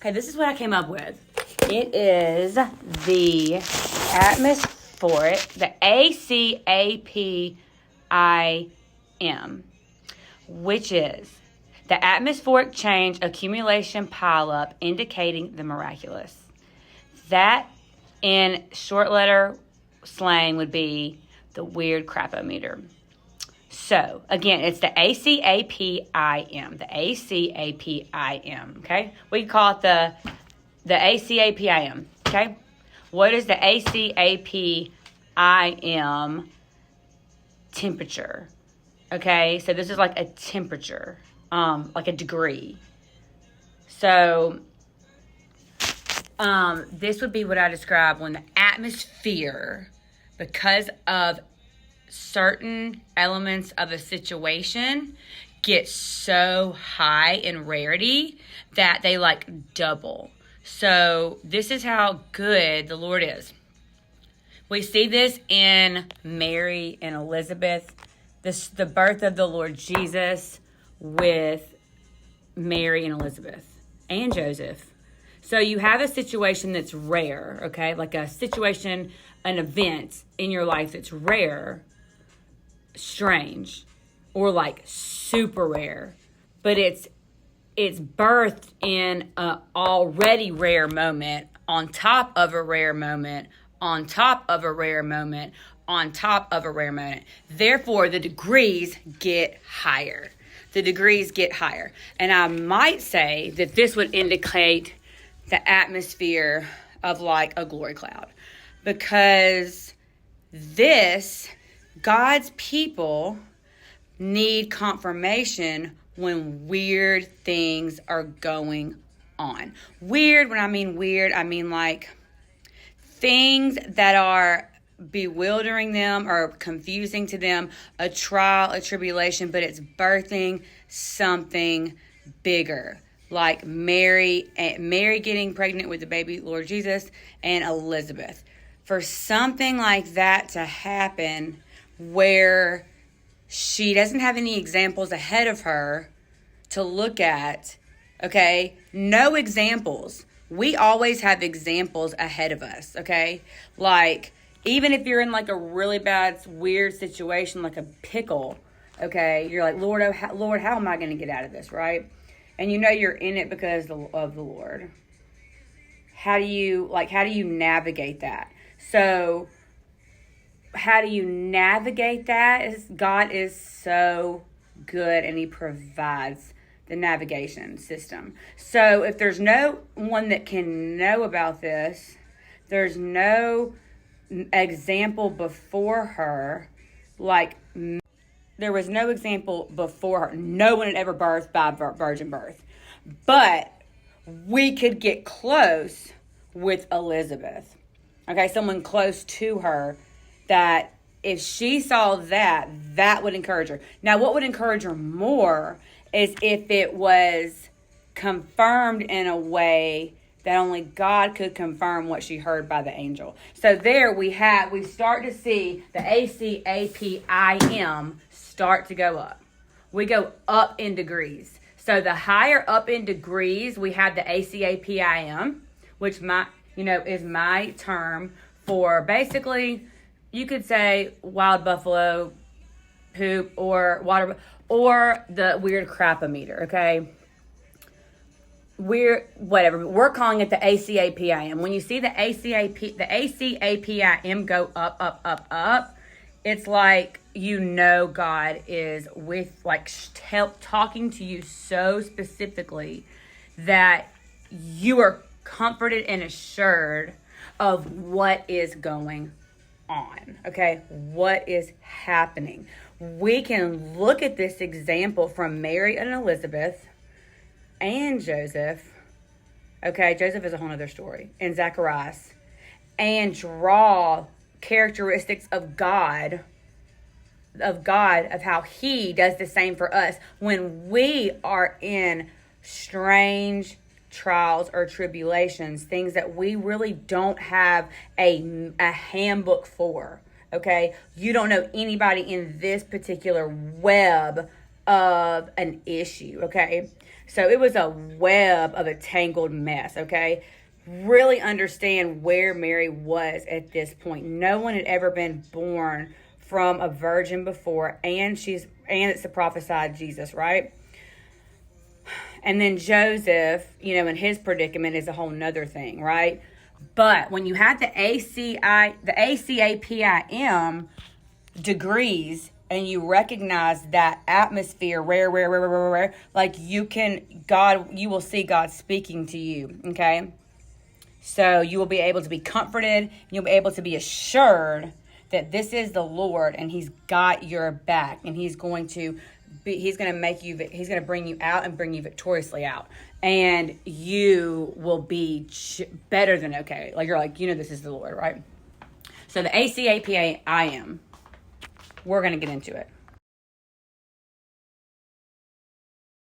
Okay, this is what I came up with. It is the atmospheric, the ACAPIM, which is the atmospheric change accumulation pileup indicating the miraculous. That in short letter slang would be the weird crapometer. So, again, it's the ACAPIM, the ACAPIM, okay? We call it the ACAPIM, okay? What is the ACAPIM temperature? Okay, so this is like a temperature, like a degree. So, this would be what I describe when the atmosphere, because of certain elements of a situation, get so high in rarity that they like double. So this is how good the Lord is. We see this in Mary and Elizabeth, the birth of the Lord Jesus with Mary and Elizabeth and Joseph. So you have a situation that's rare, okay? Like a situation, an event in your life that's rare, strange, or like super rare, but it's birthed in an already rare moment on top of a rare moment on top of a rare moment on top of a rare moment. Therefore, the degrees get higher. And I might say that this would indicate the atmosphere of like a glory cloud, because God's people need confirmation when weird things are going on. Weird, when I mean weird, I mean like things that are bewildering them or confusing to them, a trial, a tribulation, but it's birthing something bigger. Like Mary getting pregnant with the baby Lord Jesus and Elizabeth. For something like that to happen where she doesn't have any examples ahead of her to look at, okay? No examples. We always have examples ahead of us, okay? Like, even if you're in like a really bad, weird situation, like a pickle, okay? You're like, Lord, how am I going to get out of this, right? And you know you're in it because of the Lord. How do you navigate that? So, how do you navigate that? God is so good, and he provides the navigation system. So if there's no one that can know about this, there's no example before her, like there was no example before her. No one had ever birthed by virgin birth. But we could get close with Elizabeth. Okay, someone close to her, that if she saw that would encourage her. Now, what would encourage her more is if it was confirmed in a way that only God could confirm what she heard by the angel. So there we start to see the ACAPIM start to go up. We go up in degrees. So the higher up in degrees, we have the ACAPIM, which is my term for basically, you could say wild buffalo poop or water or the weird crapometer, okay? We're calling it the ACAPIM. When you see the ACAPIM go up, it's like God is talking to you so specifically that you are comforted and assured of what is going on, okay? What is happening? We can look at this example from Mary and Elizabeth and Joseph, okay? Joseph is a whole other story, and Zacharias, and draw characteristics of God, of how he does the same for us when we are in strange trials or tribulations, things that we really don't have a handbook for, okay? You don't know anybody in this particular web of an issue, okay? So it was a web of a tangled mess, okay? Really understand where Mary was at this point. No one had ever been born from a virgin before, and it's the prophesied Jesus, right? And then Joseph, in his predicament is a whole nother thing, right? But when you have the ACAPIM degrees, and you recognize that atmosphere, rare, like you will see God speaking to you, okay? So you will be able to be comforted, and you'll be able to be assured that this is the Lord, and He's got your back, and He's going to bring you out and bring you victoriously out, and you will be better than okay. Like you're like, this is the Lord, right? So the ACAPIM, we're going to get into it.